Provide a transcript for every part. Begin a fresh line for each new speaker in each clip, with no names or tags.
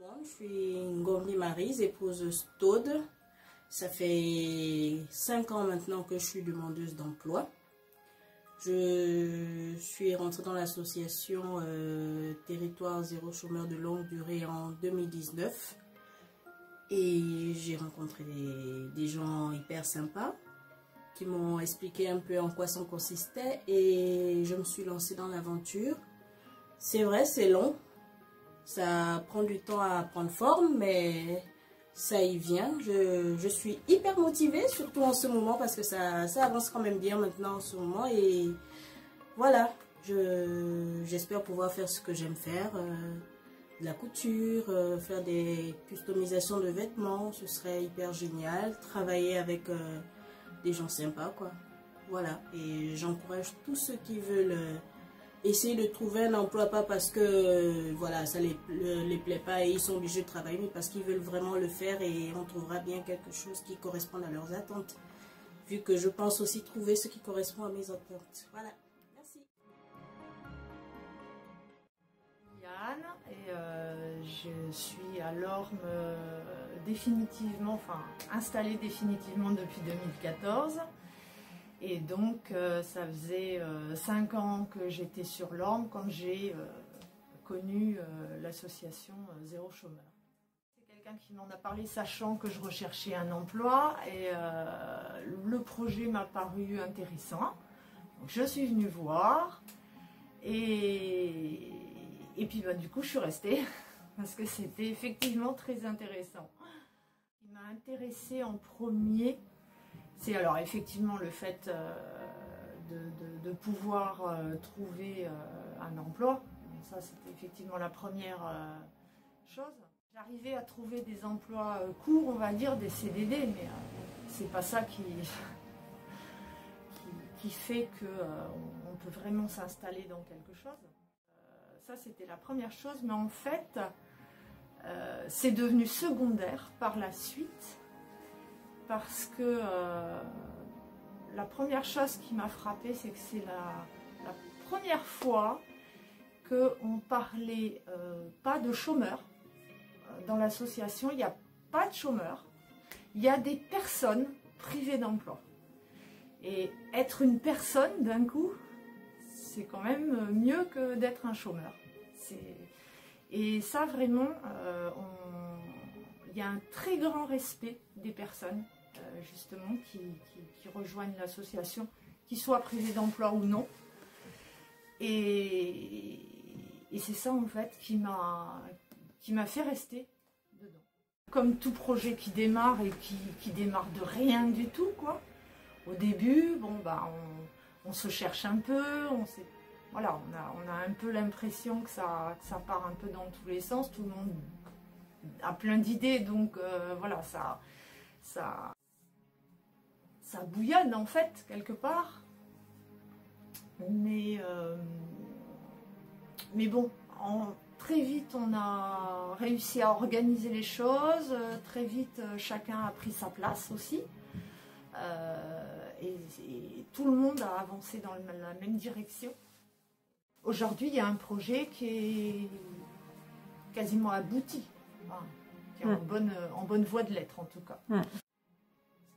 monde, je suis Ngombi Maryse, épouse Staude. Ça fait 5 ans maintenant que je suis demandeuse d'emploi. Je suis rentrée dans l'association Territoire Zéro Chômeur de longue durée en 2019. Et j'ai rencontré des gens hyper sympas qui m'ont expliqué un peu en quoi ça consistait et je me suis lancée dans l'aventure. C'est vrai, c'est long. Ça prend du temps à prendre forme, mais ça y vient. Je suis hyper motivée, surtout en ce moment, parce que ça avance quand même bien maintenant en ce moment. Et voilà, j'espère pouvoir faire ce que j'aime faire, de la couture, faire des customisations de vêtements. Ce serait hyper génial. Travailler avec des gens sympas, quoi. Voilà, et j'encourage tous ceux qui veulent essayer de trouver un emploi, pas parce que voilà, ça les plaît pas et ils sont obligés de travailler, mais parce qu'ils veulent vraiment le faire et on trouvera bien quelque chose qui corresponde à leurs attentes. Vu que je pense aussi trouver ce qui correspond à mes attentes. Voilà, merci.
Yann, et je suis à l'Orme définitivement, enfin installée définitivement depuis 2014. Et donc, ça faisait 5 ans que j'étais sur l'Orme quand j'ai connu l'association Zéro Chômeur. C'est quelqu'un qui m'en a parlé sachant que je recherchais un emploi et le projet m'a paru intéressant. Donc, je suis venue voir et puis bah, du coup je suis restée parce que c'était effectivement très intéressant. Ce qui m'a intéressée en premier, c'est alors effectivement le fait de pouvoir trouver un emploi. Ça, c'était effectivement la première chose. J'arrivais à trouver des emplois courts, on va dire, des CDD, mais c'est pas ça qui fait qu'on peut vraiment s'installer dans quelque chose. Ça, c'était la première chose, mais en fait, c'est devenu secondaire par la suite. Parce que la première chose qui m'a frappée, c'est que c'est la première fois qu'on parlait pas de chômeurs. Dans l'association, il n'y a pas de chômeurs. Il y a des personnes privées d'emploi. Et être une personne, d'un coup, c'est quand même mieux que d'être un chômeur. Et ça, vraiment, il y a un très grand respect des personnes justement qui rejoignent l'association, qu'ils soient privés d'emploi ou non. Et c'est ça en fait qui m'a fait rester dedans. Comme tout projet qui démarre et qui démarre de rien du tout, quoi. Au début, bon bah on se cherche un peu, voilà, on a un peu l'impression que ça part un peu dans tous les sens, tout le monde a plein d'idées, donc voilà, ça bouillonne en fait quelque part, mais bon, très vite on a réussi à organiser les choses, très vite chacun a pris sa place aussi, et tout le monde a avancé dans la même direction. Aujourd'hui il y a un projet qui est quasiment abouti, enfin, qui est en bonne voie de l'être en tout cas.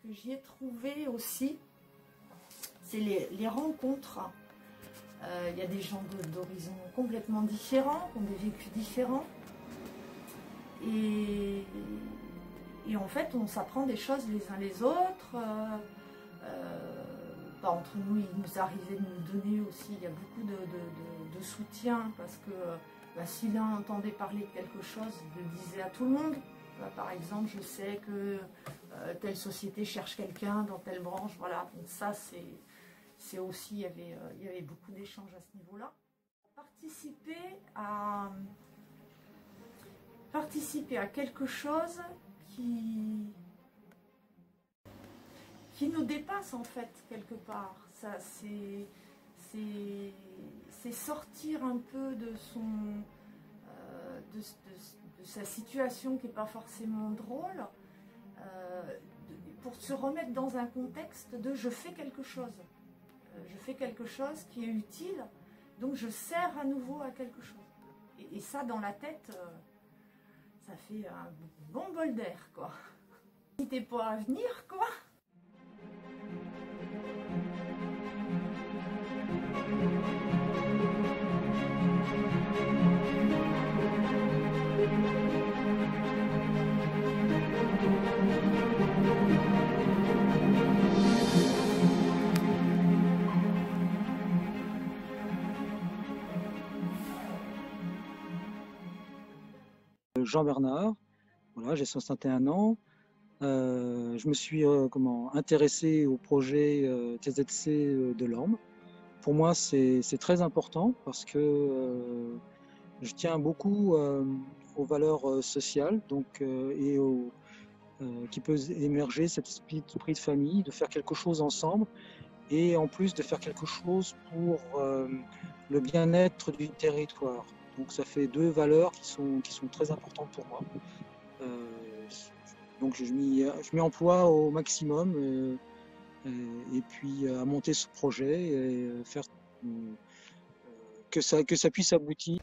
Ce que j'y ai trouvé aussi, c'est les rencontres. Il y a des gens d'horizons complètement différents, qui ont des vécus différents. Et en fait, on s'apprend des choses les uns les autres. Entre nous, il nous arrivait de nous donner aussi, il y a beaucoup de soutien, parce que si l'un entendait parler de quelque chose, il le disait à tout le monde. Par exemple, je sais que telle société cherche quelqu'un dans telle branche, voilà. Donc ça, c'est aussi, il y avait beaucoup d'échanges à ce niveau-là. Participer à quelque chose qui nous dépasse en fait quelque part. Ça, c'est sortir un peu de sa situation qui n'est pas forcément drôle, pour se remettre dans un contexte de je fais quelque chose. Je fais quelque chose qui est utile, donc je sers à nouveau à quelque chose. Et ça, dans la tête, ça fait un bon bol d'air, quoi. N'hésitez pas à venir, quoi.
Jean Bernard, voilà, j'ai 61 ans. Je me suis intéressé au projet TZC de Lorme. Pour moi, c'est très important parce que je tiens beaucoup aux valeurs sociales qui peut émerger cet esprit de famille, de faire quelque chose ensemble et en plus de faire quelque chose pour le bien-être du territoire. Donc ça fait deux valeurs qui sont très importantes pour moi. Donc je m'y emploie au maximum et puis à monter ce projet et faire que ça puisse aboutir.